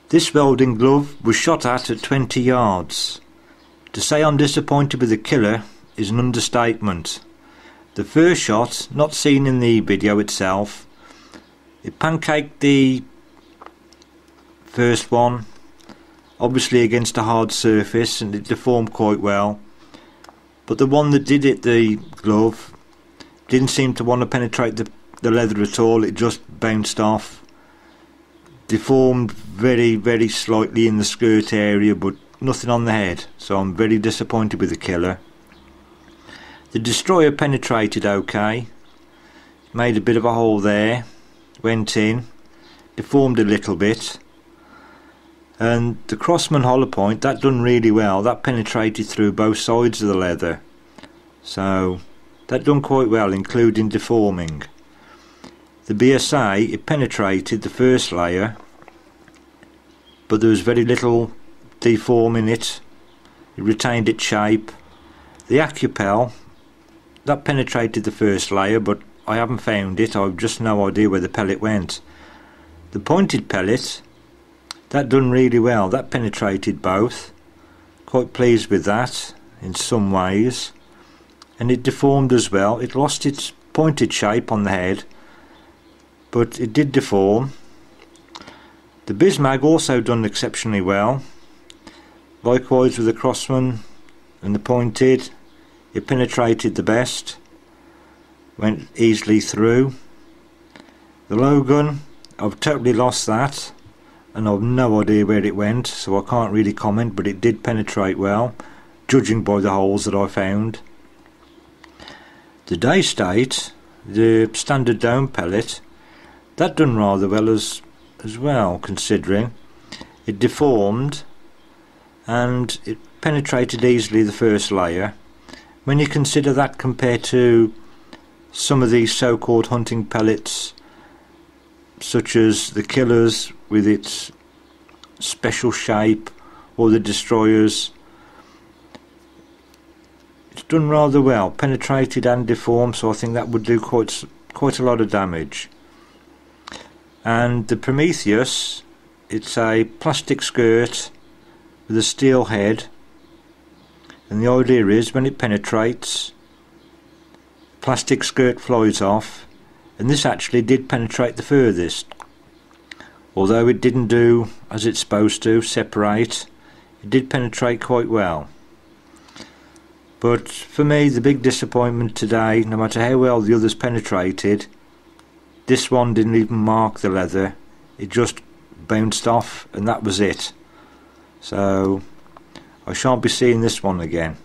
This welding glove was shot at 20 yards. To say I'm disappointed with the killer is an understatement. The first shot, not seen in the video itself, it pancaked the first one, obviously against a hard surface, and it deformed quite well. But the one that did hit the glove didn't seem to want to penetrate the leather at all. It just bounced off, deformed very slightly in the skirt area, but nothing on the head. So I'm very disappointed with the killer. The destroyer penetrated okay, made a bit of a hole there, went in, deformed a little bit, and the Crossman hollow point, that done really well. That penetrated through both sides of the leather, so that done quite well, including deforming. The BSA, it penetrated the first layer, but there was very little deform in it. It retained its shape. The Acupel, that penetrated the first layer, but I haven't found it. I've just no idea where the pellet went. The pointed pellet, that done really well. That penetrated both. Quite pleased with that in some ways. And it deformed as well. It lost its pointed shape on the head, but it did deform. The Bismag also done exceptionally well. Likewise with the Crossman and the pointed, it penetrated the best, went easily through. The Logan, I've totally lost that, and I've no idea where it went, so I can't really comment, but it did penetrate well, judging by the holes that I found. The Daystate, the standard dome pellet, that done rather well as well, considering it deformed and it penetrated easily the first layer. When you consider that compared to some of these so-called hunting pellets, such as the Killers with its special shape, or the Destroyers, it's done rather well, penetrated and deformed, so I think that would do quite a lot of damage. And the Prometheus, it's a plastic skirt with a steel head, and the idea is when it penetrates, plastic skirt flies off, and this actually did penetrate the furthest. Although it didn't do as it's supposed to, separate, it did penetrate quite well. But for me, the big disappointment today, no matter how well the others penetrated, this one didn't even mark the leather. It just bounced off, and that was it. So I shan't be seeing this one again.